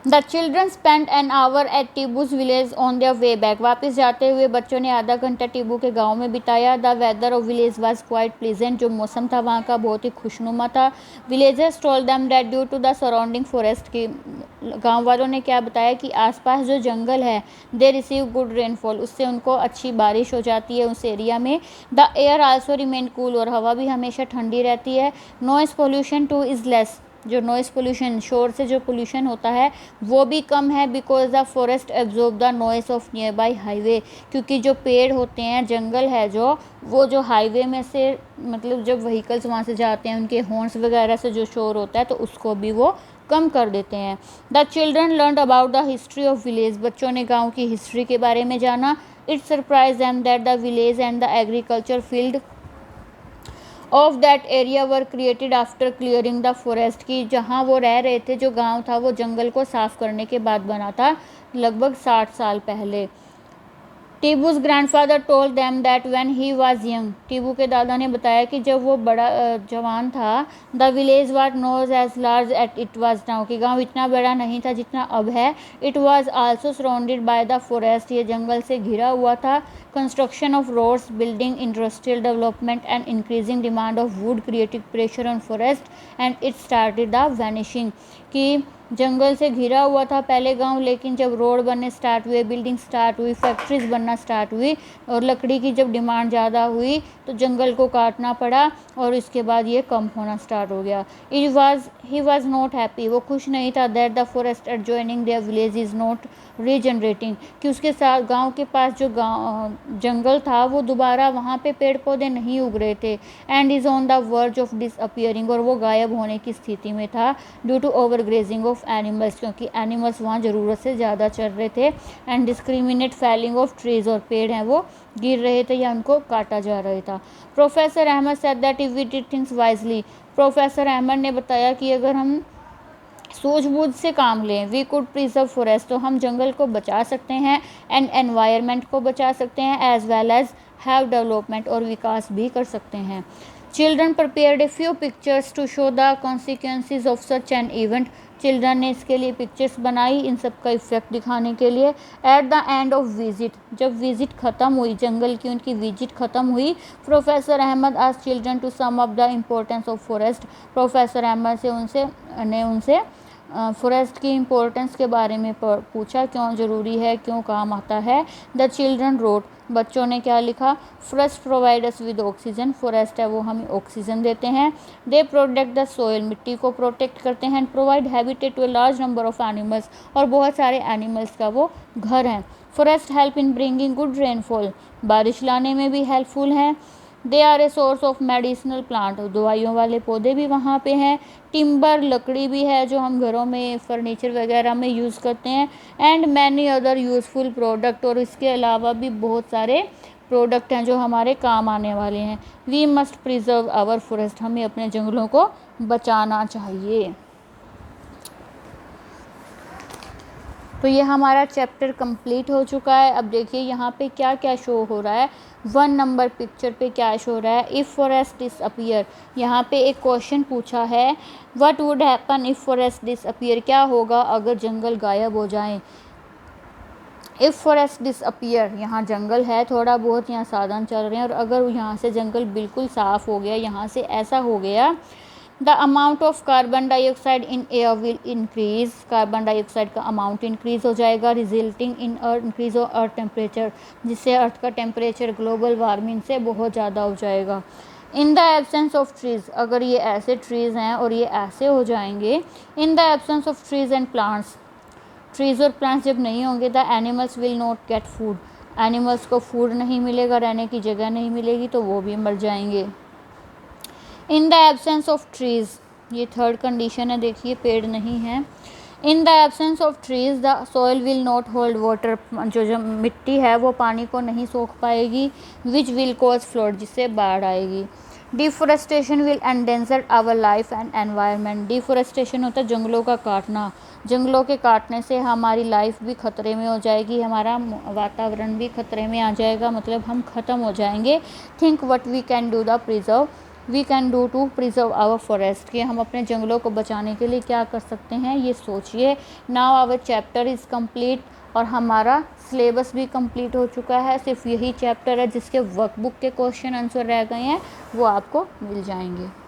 The children spend an hour at Tibu's village on their way back. वापस जाते हुए बच्चों ने आधा घंटा टीबू के गांव में बिताया। The weather of village was quite pleasant. जो मौसम था वहाँ का बहुत ही खुशनुमा था। Villagers told them that due to the surrounding forest की गांव वालों ने क्या बताया कि आसपास जो जंगल है दे रिसीव गुड रेनफॉल, उससे उनको अच्छी बारिश हो जाती है उस एरिया में। The air also remain cool, और हवा भी हमेशा ठंडी रहती है। Noise pollution two is less, जो नॉइस पोल्यूशन शोर से जो पोल्यूशन होता है वो भी कम है। Because the forest absorb the noise of near by highway, क्योंकि जो पेड़ होते हैं, जंगल है जो, वो जो हाईवे में से मतलब जब व्हीकल्स वहाँ से जाते हैं उनके हॉर्न्स वगैरह से जो शोर होता है तो उसको भी वो कम कर देते हैं। The children learn about the history of village. बच्चों ने गाँव की हिस्ट्री के बारे में जाना। It surprise them that the village and the agriculture field of that area were created after clearing the forest, की जहाँ वो रह रहे थे, जो गांव था वो जंगल को साफ करने के बाद बना था लगभग 60 साल पहले। Tibu's grandfather told them that when he was young. Tibu के दादा ने बताया कि जब वो बड़ा जवान था, the village was not as large at it was now, कि गांव इतना बड़ा नहीं था जितना अब है। It was also surrounded by the forest, ये जंगल से घिरा हुआ था। Construction of roads, building, industrial development and increasing demand of wood created pressure on forest and it started the vanishing, कि जंगल से घिरा हुआ था पहले गांव, लेकिन जब रोड बनने स्टार्ट हुए, बिल्डिंग स्टार्ट हुई, फैक्ट्रीज बनना स्टार्ट हुई और लकड़ी की जब डिमांड ज़्यादा हुई तो जंगल को काटना पड़ा और इसके बाद ये कम होना स्टार्ट हो गया। ही वॉज नॉट हैप्पी, वो खुश नहीं था। That the forest adjoining their village is not regenerating, कि उसके साथ गांव के पास जो जंगल था वो दोबारा वहाँ पे पेड़ पौधे नहीं उग रहे थे। And is on the verge of disappearing, और वो गायब होने की स्थिति में था। Due to overgrazing of animals, क्योंकि एनिमल्स वहाँ ज़रूरत से ज़्यादा चल रहे थे। And discriminate felling of trees, और पेड़ हैं वो गिर रहे थे या उनको काटा जा रहा था। Professor Ahmad said that if we did things wisely, professor Ahmad ने बताया कि अगर हम सूझबूझ से काम लें, वी कुड प्रिजर्व फॉरेस्ट, तो हम जंगल को बचा सकते हैं एंड एनवायरनमेंट को बचा सकते हैं, as well as have development, और विकास भी कर सकते हैं। Children prepared a few pictures to show the consequences of such an event. Children ने इसके लिए पिक्चर्स बनाई इन सब का इफेक्ट दिखाने के लिए। At the end of visit, जब विजिट ख़त्म हुई, जंगल की उनकी विजिट ख़त्म हुई, professor Ahmad asked children to sum up the importance of forest. Professor Ahmad से उनसे फॉरेस्ट की इम्पोर्टेंस के बारे में पूछा, क्यों ज़रूरी है, क्यों काम आता है। द चिल्ड्रन रोट, बच्चों ने क्या लिखा, forest provide us with oxygen, forest है वो हमें ऑक्सीजन देते हैं। दे प्रोटेक्ट द सोइल, मिट्टी को प्रोटेक्ट करते हैं। Provide habitat to a large number of animals, और बहुत सारे एनिमल्स का वो घर हैं। Forest help in bringing good rainfall, बारिश लाने में भी हेल्पफुल हैं। They are a source of medicinal plant, दवाइयों वाले पौधे भी वहाँ पे हैं। टिम्बर, लकड़ी भी है जो हम घरों में फर्नीचर वगैरह में यूज़ करते हैं। And many other useful product, और इसके अलावा भी बहुत सारे प्रोडक्ट हैं जो हमारे काम आने वाले हैं। We must preserve our forest, हमें अपने जंगलों को बचाना चाहिए। तो ये हमारा चैप्टर कंप्लीट हो चुका है। अब देखिए यहाँ पे क्या क्या शो हो रहा है। 1 नंबर पिक्चर पे क्या शो हो रहा है, इफ़ फॉरेस्ट डिसअपियर। यहाँ पे एक क्वेश्चन पूछा है, what would happen if forest disappear, क्या होगा अगर जंगल गायब हो जाएं। इफ़ फॉरेस्ट डिसअपियर, यहाँ जंगल है थोड़ा बहुत, यहाँ साधन चल रहे हैं, और अगर यहाँ से जंगल बिल्कुल साफ़ हो गया, यहाँ से ऐसा हो गया, the amount of carbon dioxide in air will increase, carbon dioxide का अमाउंट इंक्रीज हो जाएगा। Resulting in increase of earth temperature, जिससे अर्थ का टेम्परेचर ग्लोबल वार्मिंग से बहुत ज़्यादा हो जाएगा। In the absence of trees, अगर ये ऐसे ट्रीज़ हैं और ये ऐसे हो जाएंगे, in the absence of trees and plants, trees और प्लांट्स जब नहीं होंगे, the animals will not get food, animals को फूड नहीं मिलेगा, रहने की जगह नहीं मिलेगी तो वो भी मर जाएंगे। In the absence of trees, ये थर्ड कंडीशन है, देखिए पेड़ नहीं है। In the absence of trees the soil will not hold water, जो मिट्टी है वो पानी को नहीं सोख पाएगी। विच विल कॉज फ्लड, जिससे बाढ़ आएगी। Deforestation will endanger our life and environment, deforestation होता है जंगलों का काटना, जंगलों के काटने से हमारी लाइफ भी खतरे में हो जाएगी, हमारा वातावरण भी खतरे में आ जाएगा, मतलब हम ख़त्म हो जाएंगे। Think what we can do the preserve we can do to preserve our forest, कि हम अपने जंगलों को बचाने के लिए क्या कर सकते हैं, ये सोचिए। Now our chapter is complete, और हमारा सिलेबस भी कंप्लीट हो चुका है। सिर्फ यही चैप्टर है जिसके वर्कबुक के क्वेश्चन आंसर रह गए हैं, वो आपको मिल जाएंगे।